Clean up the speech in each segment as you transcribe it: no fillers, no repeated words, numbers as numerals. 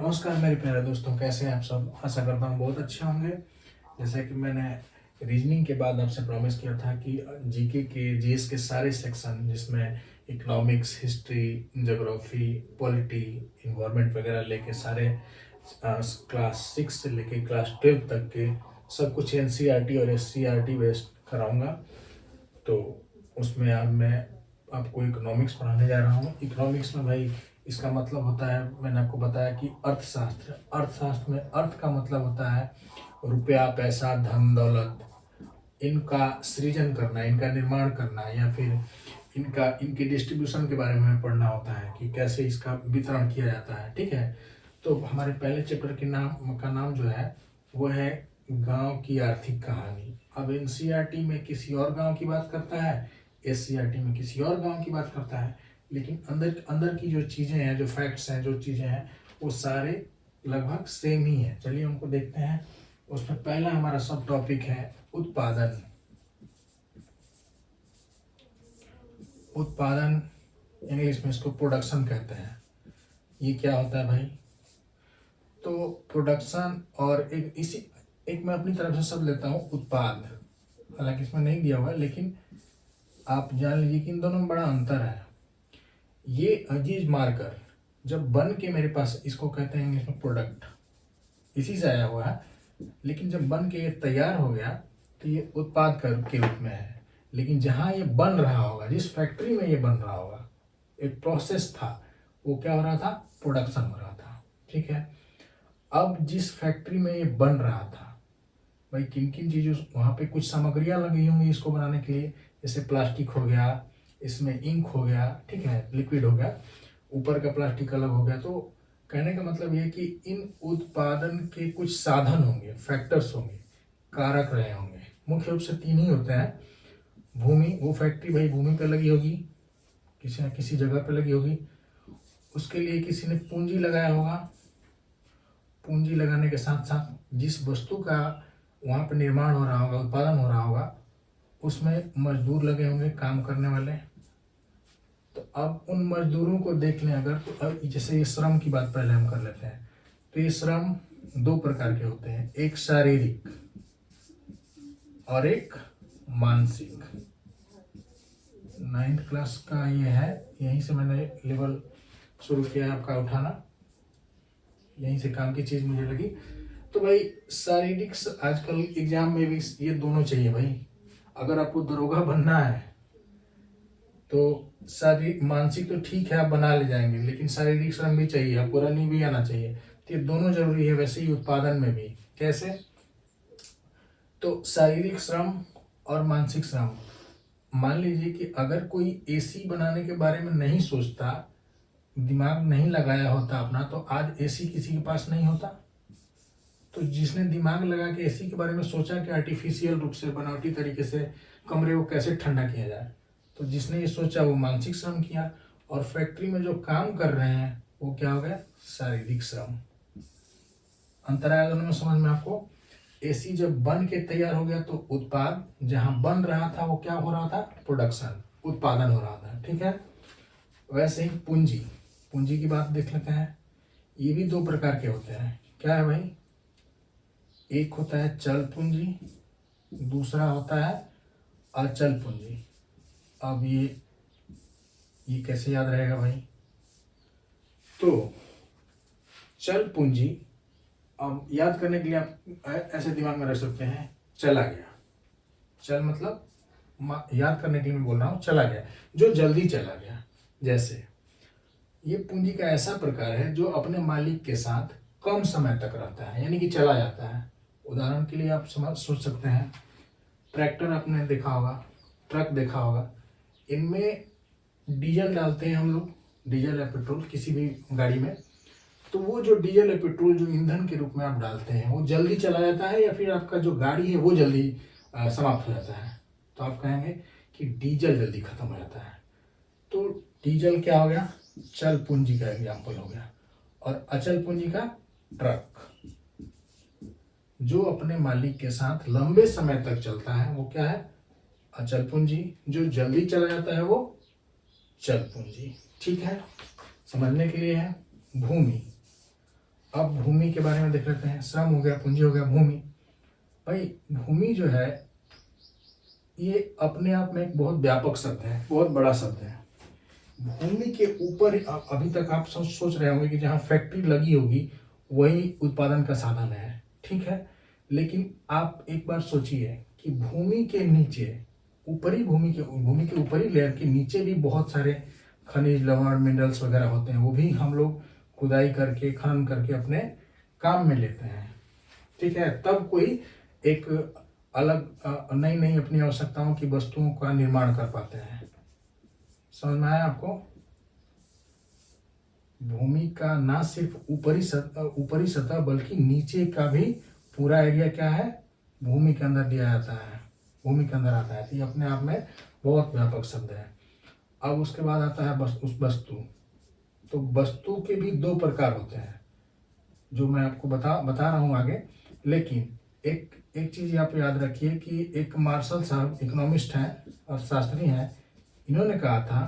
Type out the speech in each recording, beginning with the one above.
नमस्कार मेरे प्यारे दोस्तों, कैसे हैं आप सब। आशा करता हूँ बहुत अच्छे होंगे। जैसा कि मैंने रीजनिंग के बाद आपसे प्रॉमिस किया था कि जीके के जीएस के सारे सेक्शन जिसमें economics, history, geography, polity, environment वगैरह लेके सारे क्लास 6 से लेके क्लास 12 तक के सब कुछ एनसीईआरटी और एससीईआरटी बेस्ड कराऊंगा। तो उसमें अब मैं आपको इकोनॉमिक्स पढ़ाने जा रहा हूँ। इकोनॉमिक्स में भाई इसका मतलब होता है, मैंने आपको बताया कि अर्थशास्त्र। अर्थशास्त्र में अर्थ का मतलब होता है रुपया, पैसा, धन, दौलत, इनका सृजन करना, इनका निर्माण करना, या फिर इनके डिस्ट्रीब्यूशन के बारे में पढ़ना होता है कि कैसे इसका वितरण किया जाता है। ठीक है। तो हमारे पहले चैप्टर के नाम जो है वो है गांव की आर्थिक कहानी। अब एनसीईआरटी में किसी और गांव की बात करता है, एससीईआरटी में किसी और गांव की बात करता है, लेकिन अंदर अंदर की जो चीज़ें हैं, जो फैक्ट्स हैं, जो चीज़ें हैं, वो सारे लगभग सेम ही हैं। चलिए उनको देखते हैं। उसमें पहला हमारा सब टॉपिक है उत्पादन। उत्पादन इंग्लिश में इसको प्रोडक्शन कहते हैं। ये क्या होता है भाई? तो प्रोडक्शन और एक मैं अपनी तरफ से शब्द लेता हूँ उत्पाद। हालांकि इसमें नहीं दिया हुआ है, लेकिन आप जान लीजिए कि इन दोनों में बड़ा अंतर है। ये अजीज मार्कर जब बन के मेरे पास, इसको कहते हैं इंग्लिश में प्रोडक्ट, इसी से आया हुआ है, लेकिन जब बन के ये तैयार हो गया तो ये उत्पाद के रूप में है। लेकिन जहाँ ये बन रहा होगा, जिस फैक्ट्री में ये बन रहा होगा, एक प्रोसेस था, वो क्या हो रहा था? प्रोडक्शन हो रहा था। ठीक है। अब जिस फैक्ट्री में ये बन रहा था भाई, किन किन चीज़ों, वहाँ पे कुछ सामग्रियाँ लगी होंगी इसको बनाने के लिए, जैसे प्लास्टिक हो गया, इसमें इंक हो गया, ठीक है, लिक्विड हो गया, ऊपर का प्लास्टिक अलग हो गया। तो कहने का मतलब ये कि इन उत्पादन के कुछ साधन होंगे, फैक्टर्स होंगे, कारक रहे होंगे। मुख्य रूप से 3 ही होते हैं। भूमि, वो फैक्ट्री भाई भूमि पर लगी होगी, किसी न किसी जगह पर लगी होगी, उसके लिए किसी ने पूंजी लगाया होगा। पूंजी लगाने के साथ साथ जिस वस्तु का वहाँ पर निर्माण हो रहा होगा, उत्पादन हो रहा होगा, उसमें मजदूर लगे होंगे, काम करने वाले। तो अब उन मजदूरों को देख लें अगर, तो अब जैसे ये श्रम की बात पहले हम कर लेते हैं। तो ये श्रम 2 प्रकार के होते हैं, एक शारीरिक और एक मानसिक। 9th क्लास का ये है, यहीं से मैंने लेवल शुरू किया है आपका उठाना, यहीं से काम की चीज़ मुझे लगी। तो भाई शारीरिक, आजकल एग्जाम में भी ये दोनों चाहिए भाई। अगर आपको दरोगा बनना है तो शारीरिक, मानसिक तो ठीक है आप बना ले जाएंगे, लेकिन शारीरिक श्रम भी चाहिए, आपको रनिंग भी आना चाहिए। तो ये दोनों जरूरी है। वैसे ही उत्पादन में भी कैसे? तो शारीरिक श्रम और मानसिक श्रम। मान लीजिए कि अगर कोई एसी बनाने के बारे में नहीं सोचता, दिमाग नहीं लगाया होता अपना, तो आज एसी किसी के पास नहीं होता। तो जिसने दिमाग लगा के एसी के बारे में सोचा कि आर्टिफिशियल रूप से, बनावटी तरीके से कमरे को कैसे ठंडा किया जाए, तो जिसने ये सोचा वो मानसिक श्रम किया। और फैक्ट्री में जो काम कर रहे हैं वो क्या हो गया? शारीरिक श्रम। अंतराय दोनों में समझ में आपको? एसी जब बन के तैयार हो गया तो उत्पाद, जहां बन रहा था वो क्या हो रहा था? प्रोडक्शन, उत्पादन हो रहा था। ठीक है। वैसे ही पूंजी, पूंजी की बात देख लेते हैं। ये भी 2 प्रकार के होते हैं। क्या है भाई? एक होता है चल पूंजी, दूसरा होता है अचल पूंजी। अब ये कैसे याद रहेगा भाई? तो चल पूंजी, अब याद करने के लिए आप ऐसे दिमाग में रख सकते हैं, चला गया। चल मतलब याद करने के लिए मैं बोल रहा हूँ, चला गया, जो जल्दी चला गया। जैसे ये पूंजी का ऐसा प्रकार है जो अपने मालिक के साथ कम समय तक रहता है, यानी कि चला जाता है। उदाहरण के लिए आप सोच सकते हैं, ट्रैक्टर आपने देखा होगा, ट्रक देखा होगा, इनमें डीजल डालते हैं हम लोग, डीजल या पेट्रोल किसी भी गाड़ी में। तो वो जो डीजल या पेट्रोल जो ईंधन के रूप में आप डालते हैं, वो जल्दी चला जाता है, या फिर आपका जो गाड़ी है वो जल्दी समाप्त हो जाता है? तो आप कहेंगे कि डीजल जल्दी खत्म हो जाता है। तो डीजल क्या हो गया? चल पूंजी का एग्जाम्पल हो गया। और अचल पूंजी का ट्रक, जो अपने मालिक के साथ लंबे समय तक चलता है, वो क्या है? अचल पूंजी। जो जल्दी चला जाता है वो चल पूंजी। ठीक है, समझने के लिए है। भूमि, अब भूमि के बारे में देख लेते हैं। श्रम हो गया, पूंजी हो गया, भूमि। भाई भूमि जो है ये अपने आप में एक बहुत व्यापक शब्द है, बहुत बड़ा शब्द है। भूमि के ऊपर अभी तक आप सोच रहे होंगे कि जहाँ फैक्ट्री लगी होगी वही उत्पादन का साधन है, ठीक है। लेकिन आप एक बार सोचिए कि भूमि के नीचे, भूमि के ऊपरी लेयर के नीचे भी बहुत सारे खनिज, लवण, मिनरल्स वगैरह होते हैं। वो भी हम लोग खुदाई करके, खनन करके अपने काम में लेते हैं, ठीक है। तब कोई एक अलग नई नई अपनी आवश्यकताओं की वस्तुओं का निर्माण कर पाते हैं। समझ में आया आपको? भूमि का ना सिर्फ ऊपरी सतह बल्कि नीचे का भी पूरा एरिया क्या है, भूमि के अंदर दिया जाता है, भूमि के अंदर आता है। तो ये अपने आप में बहुत व्यापक शब्द है। अब उसके बाद आता है वस्तु। तो वस्तु के भी दो प्रकार होते हैं जो मैं आपको बता रहा हूँ आगे। लेकिन एक चीज आप याद रखिए कि एक मार्शल साहब इकोनॉमिस्ट हैं और शास्त्री हैं, इन्होंने कहा था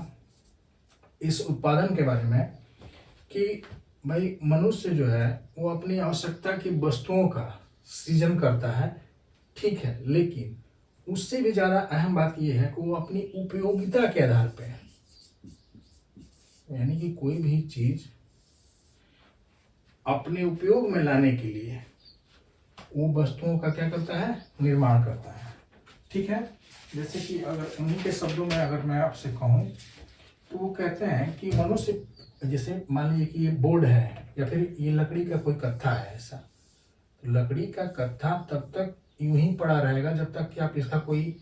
इस उत्पादन के बारे में कि भाई मनुष्य जो है वो अपनी आवश्यकता की वस्तुओं का सृजन करता है, ठीक है। लेकिन उससे भी ज्यादा अहम बात यह है कि वो अपनी उपयोगिता के आधार पे, यानी कि कोई भी चीज अपने उपयोग में लाने के लिए वो वस्तुओं का क्या करता है, निर्माण करता है, ठीक है। जैसे कि अगर उन्हीं के शब्दों में अगर मैं आपसे कहूँ तो वो कहते हैं कि मनुष्य, जैसे मान लीजिए कि ये बोर्ड है या फिर ये लकड़ी का कोई कत्था है ऐसा, तो लकड़ी का कत्था तब तक यूं ही पड़ा रहेगा जब तक कि आप इसका कोई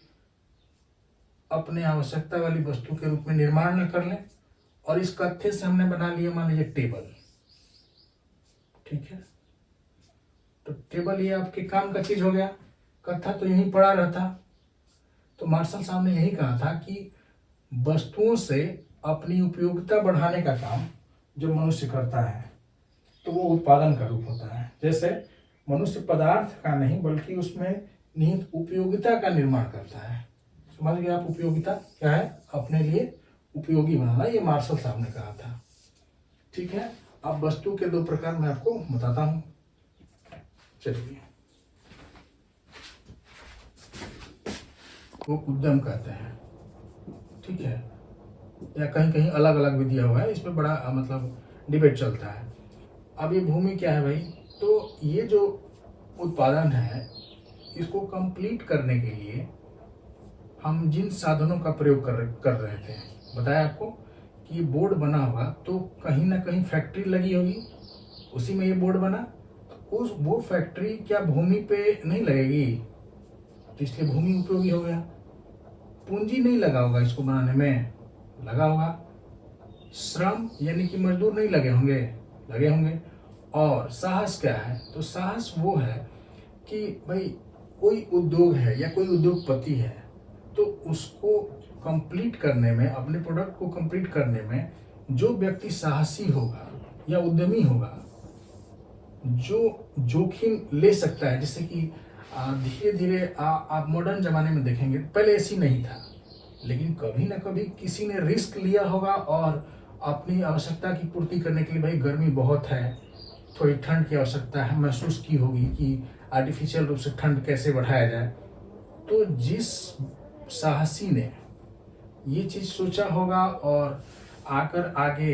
अपने आवश्यकता वाली वस्तु के रूप में निर्माण न कर लें। और इस कत्थे से हमने बना लिया मान लीजिए टेबल, ठीक है। तो टेबल ये आपके काम का चीज हो गया, कत्था तो यूं ही पड़ा रहता। तो मार्शल साहब ने यही कहा था कि वस्तुओं से अपनी उपयोगिता बढ़ाने का काम जो मनुष्य करता है तो वो उत्पादन का रूप होता है। जैसे मनुष्य पदार्थ का नहीं बल्कि उसमें निहित उपयोगिता का निर्माण करता है। समझ गए आप? उपयोगिता क्या है, अपने लिए उपयोगी बनाना, ये मार्शल साहब ने कहा था, ठीक है। अब वस्तु के दो प्रकार मैं आपको बताता हूं, चलिए। वो उद्यम कहते हैं, ठीक है, या कहीं कहीं अलग अलग भी दिया हुआ है, इसमें बड़ा मतलब डिबेट चलता है। अब ये भूमि क्या है भाई, तो ये जो उत्पादन है इसको कंप्लीट करने के लिए हम जिन साधनों का प्रयोग कर रहे थे, बताया आपको कि ये बोर्ड बना हुआ तो कहीं ना कहीं फैक्ट्री लगी होगी, उसी में ये बोर्ड बना। वो फैक्ट्री क्या भूमि पे नहीं लगेगी, तो इसलिए भूमि उपयोगी हो गया। पूंजी नहीं लगा होगा इसको बनाने में, लगा होगा। श्रम यानी कि मजदूर नहीं लगे होंगे, लगे होंगे। और साहस क्या है, तो साहस वो है कि भाई कोई उद्योग है या कोई उद्योगपति है तो उसको कंप्लीट करने में, अपने प्रोडक्ट को कंप्लीट करने में जो व्यक्ति साहसी होगा या उद्यमी होगा, जो जोखिम ले सकता है, जैसे कि धीरे धीरे आप मॉडर्न जमाने में देखेंगे, पहले ऐसी नहीं था, लेकिन कभी ना कभी किसी ने रिस्क लिया होगा और अपनी आवश्यकता की पूर्ति करने के लिए, भाई गर्मी बहुत है, थोड़ी ठंड की आवश्यकता है, महसूस की होगी कि आर्टिफिशियल रूप से ठंड कैसे बढ़ाया जाए। तो जिस साहसी ने ये चीज सोचा होगा और आकर आगे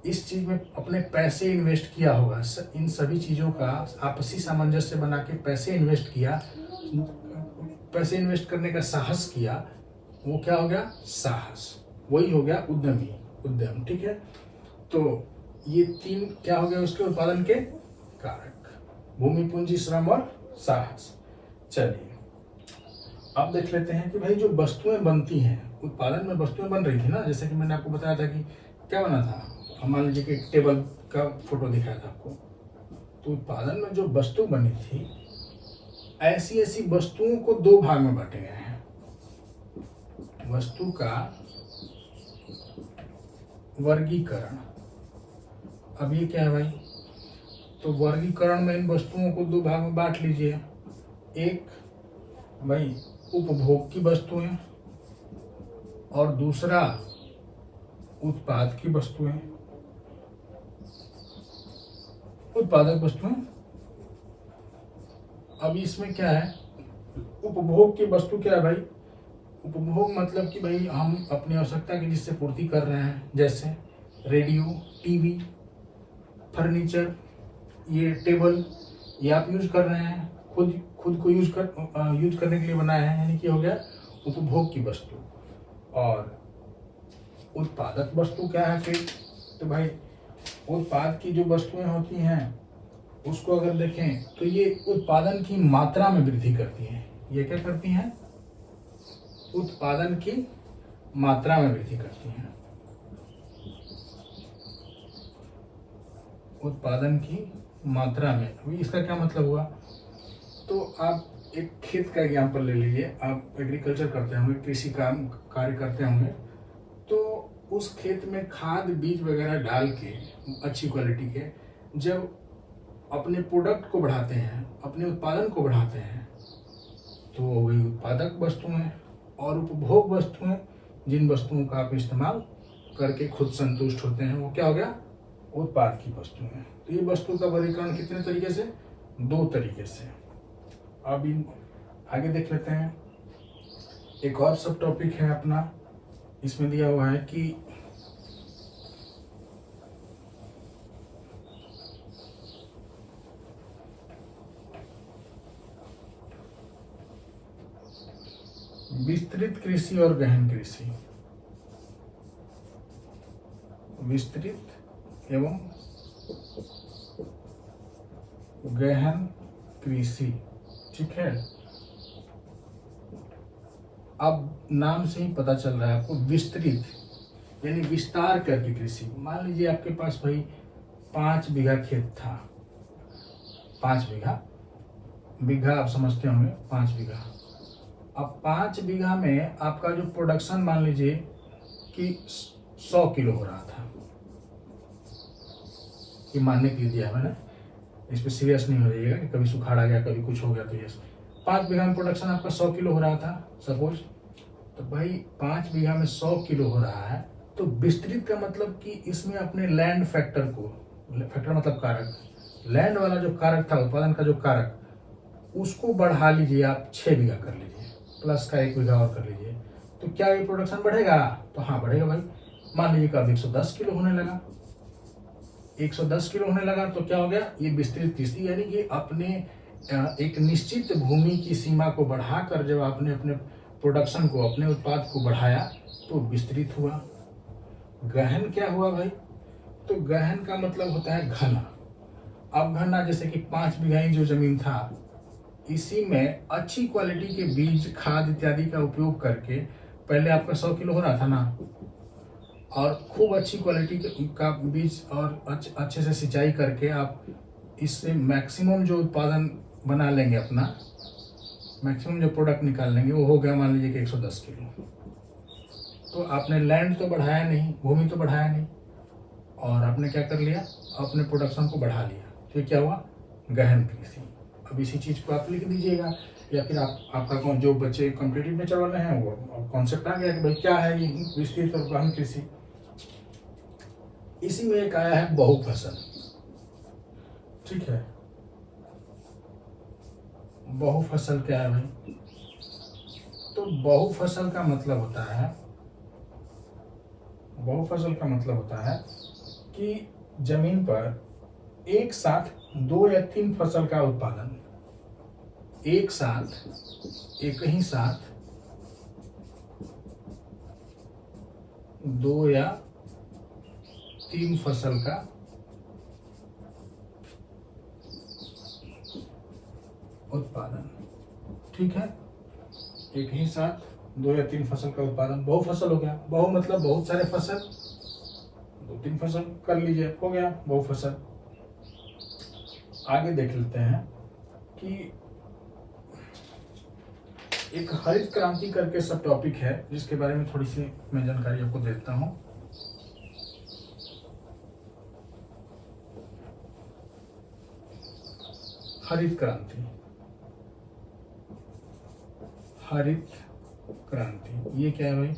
इस चीज में अपने पैसे इन्वेस्ट किया होगा, इन सभी चीजों का आपसी सामंजस्य बना के पैसे इन्वेस्ट किया, पैसे इन्वेस्ट करने का साहस किया, वो क्या हो गया, साहस। वही हो गया उद्यम, ठीक है। तो ये तीन क्या हो गया उसके उत्पादन के कारक, भूमि, पूंजी, श्रम और साहस। चलिए अब देख लेते हैं कि भाई जो वस्तुएं बनती हैं, उत्पादन में वस्तुएं बन रही थी ना, जैसे कि मैंने आपको बताया था कि क्या बना था, मान लीजिए कि टेबल का फोटो दिखाया था आपको। तो उत्पादन में जो वस्तु बनी थी, ऐसी ऐसी वस्तुओं को दो भाग में बांटे गए हैं। वस्तु का वर्गीकरण। अब ये क्या है भाई, तो वर्गीकरण में इन वस्तुओं को दो भाग में बांट लीजिए। एक भाई उपभोग की वस्तुएं और दूसरा उत्पाद की वस्तुएं। उत्पादक वस्तुएं। अभी इसमें क्या है, उपभोग की वस्तु क्या है भाई? उपभोग मतलब कि भाई हम अपनी आवश्यकता की जिससे पूर्ति कर रहे हैं, जैसे रेडियो, टीवी, फर्नीचर, ये टेबल, ये आप यूज कर रहे हैं, खुद को यूज करने के लिए बनाया है, यानी कि हो गया उपभोग की वस्तु। और उत्पादक वस्तु क्या है फिर? तो भाई उत्पाद की जो वस्तुएं होती हैं उसको अगर देखें तो ये उत्पादन की मात्रा में वृद्धि करती हैं। ये क्या करती हैं? उत्पादन की मात्रा में वृद्धि करती हैं। उत्पादन की मात्रा में, अभी इसका क्या मतलब हुआ? तो आप एक खेत का एग्जाम्पल ले लीजिए। आप एग्रीकल्चर करते होंगे, कृषि काम कार्य करते होंगे, तो उस खेत में खाद बीज वगैरह डाल के अच्छी क्वालिटी के जब अपने प्रोडक्ट को बढ़ाते हैं, अपने उत्पादन को बढ़ाते हैं, तो वो गई उत्पादक वस्तुएं। और उपभोग वस्तुएं, जिन वस्तुओं का आप इस्तेमाल करके खुद संतुष्ट होते हैं, वो क्या हो गया? उत्पाद की वस्तुएं। तो ये वस्तु का वर्गीकरण कितने तरीके से? 2 तरीके से। अब आगे देख लेते हैं। एक और सब टॉपिक है अपना, इसमें दिया हुआ है कि विस्तृत कृषि और गहन कृषि। विस्तृत एवं गहन कृषि, ठीक है। अब नाम से ही पता चल रहा है आपको, विस्तृत यानी विस्तार करके कृषि। मान लीजिए आपके पास भाई 5 बीघा खेत था। 5 बीघा आप समझते होंगे, 5 बीघा। अब 5 बीघा में आपका जो प्रोडक्शन मान लीजिए कि 100 किलो हो रहा था। ये मानने के लिए दिया मैंने, इस पर सीरियस नहीं हो जाइएगा कि कभी सुखाड़ आ गया, कभी कुछ हो गया तो ये 5 बीघा में प्रोडक्शन आपका 100 किलो हो रहा था सपोज। तो भाई 5 बीघा में 100 किलो हो रहा है, तो विस्तृत का मतलब कि इसमें अपने लैंड फैक्टर को, फैक्टर मतलब कारक, लैंड वाला जो कारक था, उत्पादन का जो कारक, उसको बढ़ा लीजिए आप, 6 बीघा कर लीजिए, प्लस का 1 बीघा और कर लीजिए। तो क्या ये प्रोडक्शन बढ़ेगा? तो हाँ बढ़ेगा भाई। मान लीजिए कब 110 किलो होने लगा, 110 किलो होने लगा, तो क्या हो गया? ये विस्तृत कृषि, यानी कि अपने एक निश्चित भूमि की सीमा को बढ़ाकर जब आपने अपने प्रोडक्शन को, अपने उत्पाद को बढ़ाया, तो विस्तृत हुआ। गहन क्या हुआ भाई? तो गहन का मतलब होता है घना। अब घना जैसे कि 5 बीघा जो जमीन था, इसी में अच्छी क्वालिटी के बीज, खाद इत्यादि का उपयोग करके, पहले आपका 100 किलो हो रहा था ना, और खूब अच्छी क्वालिटी का बीज और अच्छे से सिंचाई करके आप इससे मैक्सिमम जो उत्पादन बना लेंगे, अपना मैक्सिमम जो प्रोडक्ट निकाल लेंगे, वो हो गया मान लीजिए कि 110 किलो। तो आपने लैंड तो बढ़ाया नहीं, भूमि तो बढ़ाया नहीं, और आपने क्या कर लिया? अपने प्रोडक्शन को बढ़ा लिया। तो क्या हुआ? गहन कृषि। अब इसी चीज़ को आप लिख दीजिएगा, या फिर आपका जो बच्चे कॉम्पिटिटिव नेचर वाले हैं वो कॉन्सेप्ट आ गया कि भाई क्या है ये विस्तृत और गहन कृषि। इसी में एक आया है बहुफसल, ठीक है। बहुफसल क्या है भाई? तो बहुफसल का मतलब होता है, बहुफसल का मतलब होता है कि जमीन पर एक साथ 2 या 3 फसल का उत्पादन, एक साथ, एक ही साथ 2 या 3 फसल का उत्पादन, ठीक है। एक ही साथ 2 या 3 फसल का उत्पादन बहुफसल हो गया। बहु मतलब बहुत सारे फसल, 2-3 फसल कर लीजिए, हो गया बहुफसल। आगे देख लेते हैं कि एक हरित क्रांति करके सब टॉपिक है, जिसके बारे में थोड़ी सी मैं जानकारी आपको देता हूं। हरित क्रांति, हरित क्रांति ये क्या है भाई?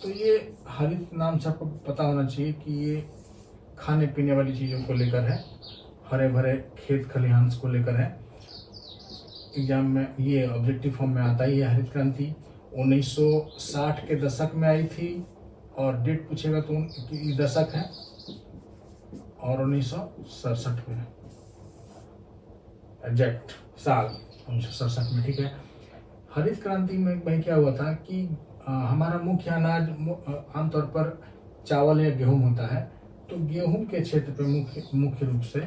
तो ये हरित नाम से आपको पता होना चाहिए कि ये खाने पीने वाली चीज़ों को लेकर है। हरे भरे खेत खलिहान को लेकर है। एग्जाम में ये ऑब्जेक्टिव फॉर्म में आता ही है। हरित क्रांति 1960 के दशक में आई थी, और डेट पूछेगा तो दशक है, और 1967 में एग्जैक्ट साल 1967 में। ठीक है। हरित क्रांति में भाई क्या हुआ था कि हमारा मुख्य अनाज आमतौर पर चावल या गेहूं होता है, तो गेहूं के क्षेत्र पे मुख्य रूप से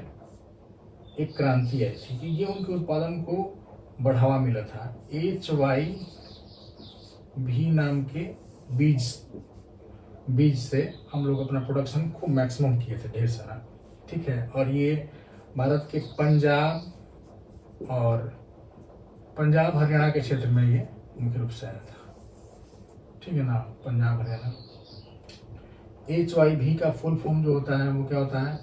एक क्रांति आई थी कि गेहूं के उत्पादन को बढ़ावा मिला था। HYV नाम के बीज से हम लोग अपना प्रोडक्शन को मैक्सिमम किए थे, ढेर सारा। ठीक है। और ये भारत के पंजाब हरियाणा के क्षेत्र में ये मुख्य रूप से आया था। ठीक है ना, पंजाब हरियाणा। HYV का फुल फॉर्म जो होता है वो क्या होता है?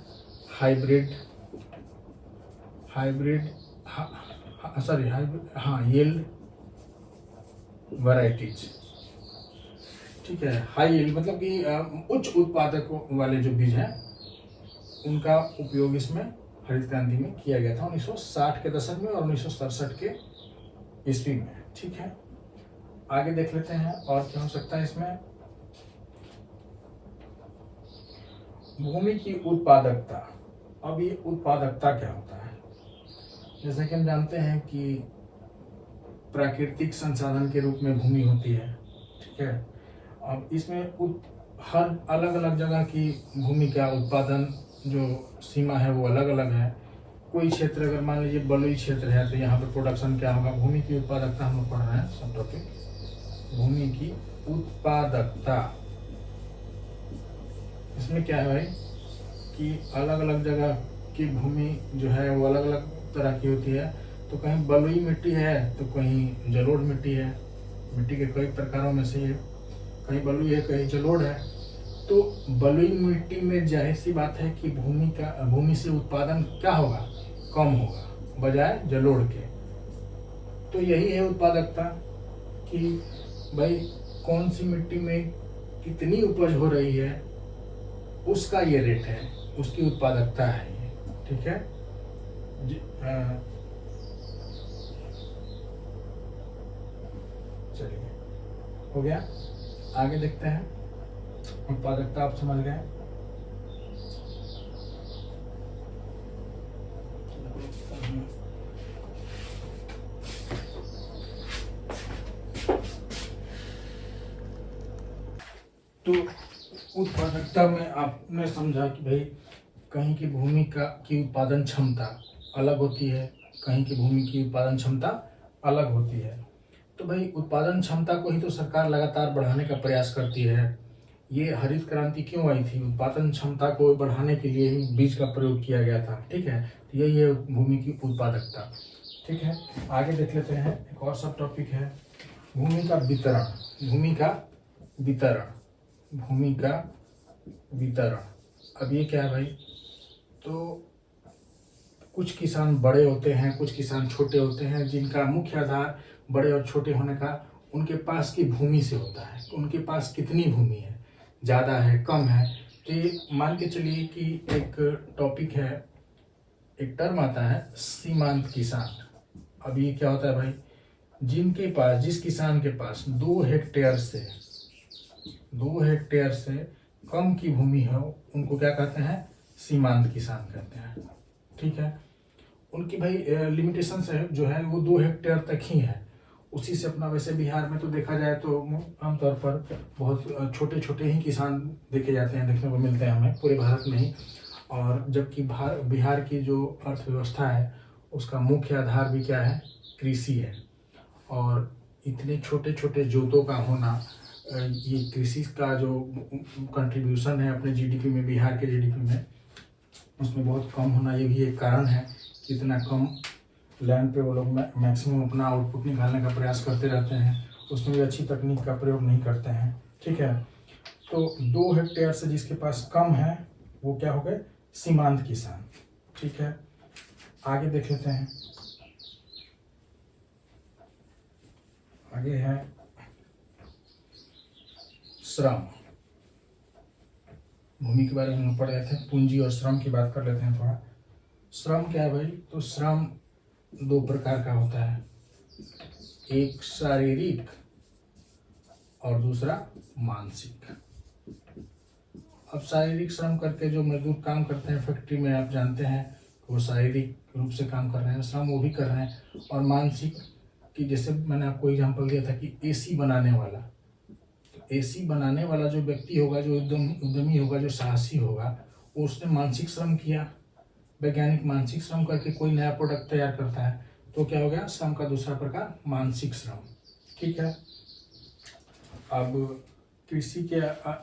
Yield varieties. ठीक है। हाई यील्ड मतलब कि उच्च उत्पादक वाले जो बीज हैं उनका उपयोग इसमें हरित क्रांति में किया गया था 1960 के दशक में और 1967 के ईस्वी में। ठीक है। आगे देख लेते हैं और क्या हो सकता है इसमें। भूमि की उत्पादकता। अब ये उत्पादकता क्या होता है? जैसे कि हम जानते हैं कि प्राकृतिक संसाधन के रूप में भूमि होती है। ठीक है। अब इसमें हर अलग अलग जगह की भूमि का उत्पादन जो सीमा है वो अलग अलग है। कोई क्षेत्र अगर मान लीजिए बलुई क्षेत्र है तो यहाँ पर प्रोडक्शन क्या होगा? भूमि की उत्पादकता हम लोग पढ़ रहे हैं सब टॉपिक। भूमि की उत्पादकता इसमें क्या है भाई कि अलग अलग जगह की भूमि जो है वो अलग अलग तरह की होती है। तो कहीं बलुई मिट्टी है तो कहीं जलोढ़ मिट्टी है। मिट्टी के कई प्रकारों में से कहीं बलुई है कहीं जलोढ़ है। तो बलुई मिट्टी में जाहिर सी बात है कि भूमि से उत्पादन क्या होगा? कम होगा बजाय जलोढ़ के। तो यही है उत्पादकता कि भाई कौन सी मिट्टी में कितनी उपज हो रही है उसका ये रेट है, उसकी उत्पादकता है ये। ठीक है। चलिए हो गया। आगे देखते हैं। उत्पादकता आप समझ गए। तो उत्पादकता में आपने समझा कि भाई कहीं की भूमि की उत्पादन क्षमता अलग होती है, कहीं की भूमि की उत्पादन क्षमता अलग होती है। तो भाई उत्पादन क्षमता को ही तो सरकार लगातार बढ़ाने का प्रयास करती है। ये हरित क्रांति क्यों आई थी? उत्पादन क्षमता को बढ़ाने के लिए ही बीज का प्रयोग किया गया था। ठीक है। तो यही है भूमि की उत्पादकता। ठीक है। आगे देख लेते हैं। एक और सब टॉपिक है भूमि का वितरण। भूमि का वितरण। अब ये क्या है भाई? तो कुछ किसान बड़े होते हैं, कुछ किसान छोटे होते हैं, जिनका मुख्य आधार बड़े और छोटे होने का उनके पास की भूमि से होता है। उनके पास कितनी भूमि है, ज़्यादा है कम है। तो ये मान के चलिए कि एक टॉपिक है, एक टर्म आता है सीमांत किसान। अब ये क्या होता है भाई? जिस किसान के पास 2 हेक्टेयर से कम की भूमि है उनको क्या कहते हैं? सीमांत किसान कहते हैं। ठीक है। उनकी भाई लिमिटेशन है जो है वो 2 हेक्टेयर तक ही है। उसी से अपना, वैसे बिहार में तो देखा जाए तो आमतौर पर बहुत छोटे छोटे ही किसान देखे जाते हैं, देखने को मिलते हैं हमें पूरे भारत में ही। और जबकि बिहार की जो अर्थव्यवस्था है उसका मुख्य आधार भी क्या है? कृषि है। और इतने छोटे छोटे जोतों का होना, ये कृषि का जो कंट्रीब्यूशन है अपने जीडीपी में, बिहार के जीडीपी में, उसमें बहुत कम होना ये भी एक कारण है। इतना कम लैंड पे वो लोग मैक्सिमम अपना आउटपुट निकालने का प्रयास करते रहते हैं, उसमें भी अच्छी तकनीक का प्रयोग नहीं करते हैं। ठीक है। तो 2 हेक्टेयर से जिसके पास कम है वो क्या हो गए? सीमांत किसान। ठीक है। आगे देख लेते हैं। आगे है श्रम। भूमि के बारे में हम पढ़ रहे थे, पूंजी और श्रम की बात कर लेते हैं थोड़ा। श्रम क्या है भाई? तो श्रम दो प्रकार का होता है, एक शारीरिक और दूसरा मानसिक। अब शारीरिक श्रम करके जो मजदूर काम करते हैं फैक्ट्री में, आप जानते हैं वो शारीरिक रूप से काम कर रहे हैं, श्रम वो भी कर रहे हैं। और मानसिक कि जैसे मैंने आपको एग्जांपल दिया था कि एसी बनाने वाला, तो एसी बनाने वाला जो व्यक्ति होगा, जो एकदम उद्यमी होगा, जो साहसी होगा, वो उसने मानसिक श्रम किया। वैज्ञानिक मानसिक श्रम करके कोई नया प्रोडक्ट तैयार करता है, तो क्या हो गया? श्रम का दूसरा प्रकार मानसिक श्रम। ठीक है। अब कृषि के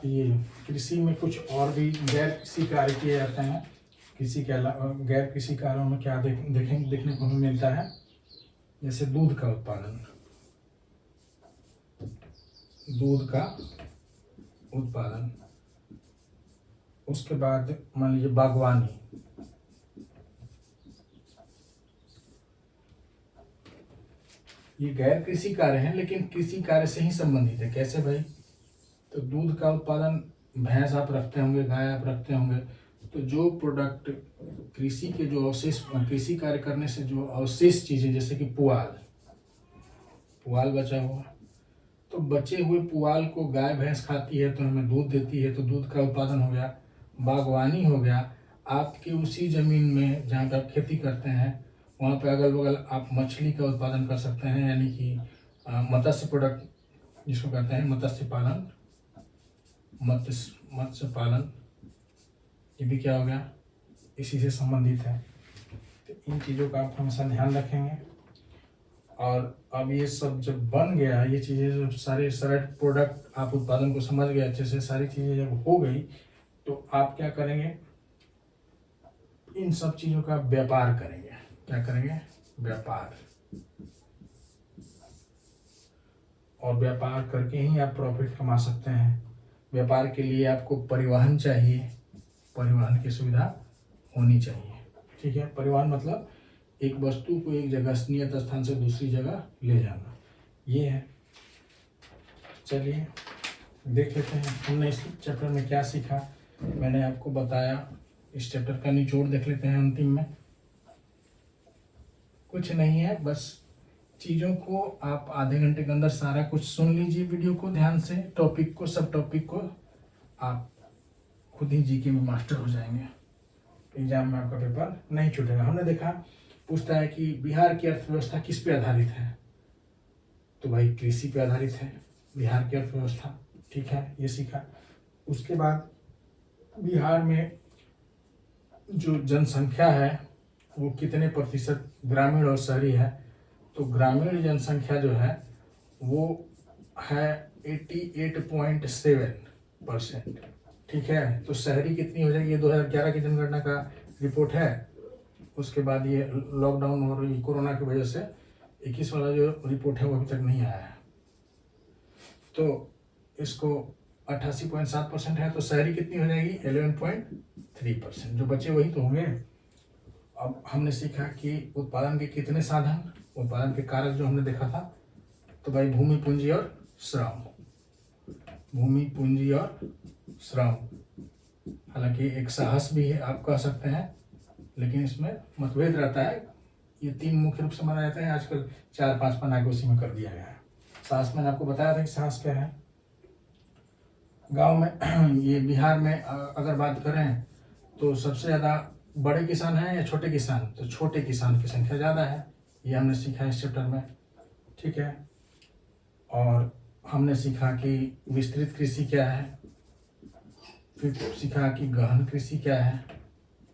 ये कृषि में कुछ और भी गैर कृषि कार्य किए जाते हैं। कृषि के अलावा गैर कृषि कार्यों में क्या देखने को हमें मिलता है? जैसे दूध का उत्पादन, उसके बाद मान लीजिए बागवानी, ये गैर कृषि कार्य हैं लेकिन कृषि कार्य से ही संबंधित है। कैसे भाई? तो दूध का उत्पादन, भैंस आप रखते होंगे, गाय आप रखते होंगे, तो जो प्रोडक्ट कृषि के जो अवशेष, कृषि कार्य करने से जो अवशेष चीजें, जैसे कि पुआल बचा हुआ, तो बचे हुए पुआल को गाय भैंस खाती है तो हमें दूध देती है, तो दूध का उत्पादन हो गया। बागवानी हो गया, आपके उसी जमीन में जहाँ पे आप खेती करते हैं वहाँ पे अगल बगल आप मछली का उत्पादन कर सकते हैं, यानी कि मत्स्य प्रोडक्ट जिसको कहते हैं मत्स्य पालन, ये भी क्या हो गया? इसी से संबंधित है। तो इन चीज़ों का आप हमेशा ध्यान रखेंगे। और अब ये सब जब बन गया, ये चीज़ें जब सारे प्रोडक्ट आप उत्पादन को समझ गए अच्छे से, सारी चीज़ें जब हो गई, तो आप क्या करेंगे? इन सब चीज़ों का व्यापार करेंगे। क्या करेंगे? व्यापार। और व्यापार करके ही आप प्रॉफिट कमा सकते हैं। व्यापार के लिए आपको परिवहन चाहिए, परिवहन की सुविधा होनी चाहिए। ठीक है। परिवहन मतलब एक वस्तु को एक जगह नियत स्थान से दूसरी जगह ले जाना, ये है। चलिए देख लेते हैं हमने इस चैप्टर में क्या सीखा। मैंने आपको बताया, इस चैप्टर का निचोड़ देख लेते हैं अंतिम में। कुछ नहीं है, बस चीज़ों को आप आधे घंटे के अंदर सारा कुछ सुन लीजिए, वीडियो को ध्यान से, टॉपिक को, सब टॉपिक को, आप खुद ही जीके में मास्टर हो जाएंगे। एग्जाम में आपका पेपर नहीं छूटेगा। हमने देखा, पूछता है कि बिहार की अर्थव्यवस्था किस पे आधारित है? तो भाई कृषि पे आधारित है बिहार की अर्थव्यवस्था। ठीक है, ये सीखा। उसके बाद बिहार में जो जनसंख्या है वो कितने प्रतिशत ग्रामीण और शहरी है? तो ग्रामीण जनसंख्या जो है वो है 88.7%। ठीक है। तो शहरी कितनी हो जाएगी? ये 2011 की जनगणना का रिपोर्ट है। उसके बाद ये लॉकडाउन और कोरोना की वजह से 21 वाला जो रिपोर्ट है वो अभी तक नहीं आया है। तो इसको 88.7% है, तो शहरी कितनी हो जाएगी? 11.3%। जो बचे वही तो होंगे। अब हमने सीखा कि उत्पादन के कितने साधन, उत्पादन के कारक जो हमने देखा था, तो भाई भूमि, पूंजी और श्रम। भूमि, पूंजी और श्रम। हालांकि एक साहस भी है, आप कह सकते हैं, लेकिन इसमें मतभेद रहता है। ये तीन मुख्य रूप से माना जाता है, आजकल 4-5 बना के उसी में कर दिया गया है। साहस मैंने आपको बताया था कि साहस क्या है। गांव में ये बिहार में अगर बात करें तो सबसे ज़्यादा बड़े किसान हैं या छोटे किसान? तो छोटे किसान की संख्या ज़्यादा है, ये हमने सीखा इस चैप्टर में। ठीक है। और हमने सीखा कि विस्तृत कृषि क्या है, फिर सीखा कि गहन कृषि क्या है,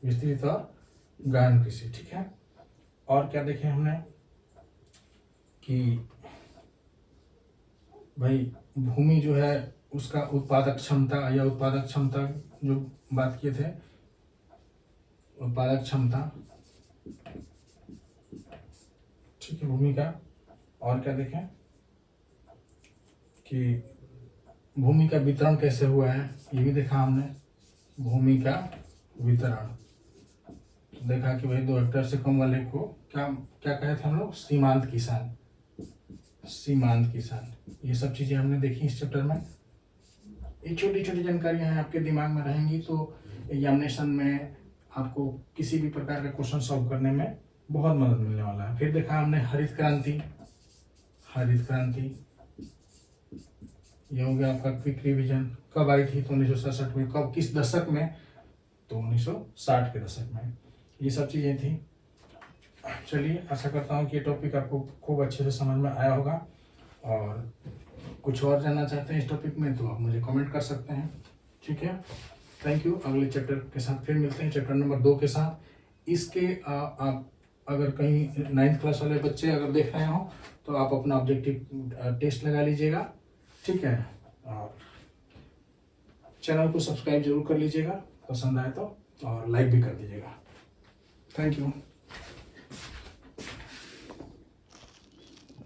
विस्तृत और गहन कृषि। ठीक है। और क्या देखें हमने कि भाई भूमि जो है उसका उत्पादक क्षमता या उत्पादक क्षमता जो बात किए थे, उत्पादक क्षमता। ठीक है, भूमि का। और क्या देखें कि भूमि का वितरण कैसे हुआ है, ये भी देखा हमने। भूमि का वितरण तो देखा कि भाई 2 हेक्टेयर से कम वाले को क्या क्या कहे थे हम लोग? सीमांत किसान। सीमांत किसान, ये सब चीजें हमने देखी इस चैप्टर में। ये छोटी छोटी जानकारियां हैं, आपके दिमाग में रहेंगी तो एग्जामिनेशन में आपको किसी भी प्रकार का क्वेश्चन सॉल्व करने में बहुत मदद मिलने वाला है। फिर देखा हमने हरित क्रांति, हरित क्रांति ये हो गया आपका क्विक रिवीजन। कब आई थी? तो 1967 में। कब, किस दशक में? तो 1960 के दशक में। ये सब चीज़ें थी। चलिए, आशा करता हूँ कि ये टॉपिक आपको खूब अच्छे से समझ में आया होगा, और कुछ और जानना चाहते हैं इस टॉपिक में तो आप मुझे कमेंट कर सकते हैं। ठीक है, थैंक यू। अगले चैप्टर के साथ फिर मिलते हैं, चैप्टर नंबर 2 के साथ। इसके आप अगर कहीं 9th क्लास वाले बच्चे अगर देख रहे हो तो आप अपना ऑब्जेक्टिव टेस्ट लगा लीजिएगा। ठीक है, और चैनल को सब्सक्राइब जरूर कर लीजिएगा, पसंद आए तो, और लाइक भी कर दीजिएगा। Thank you.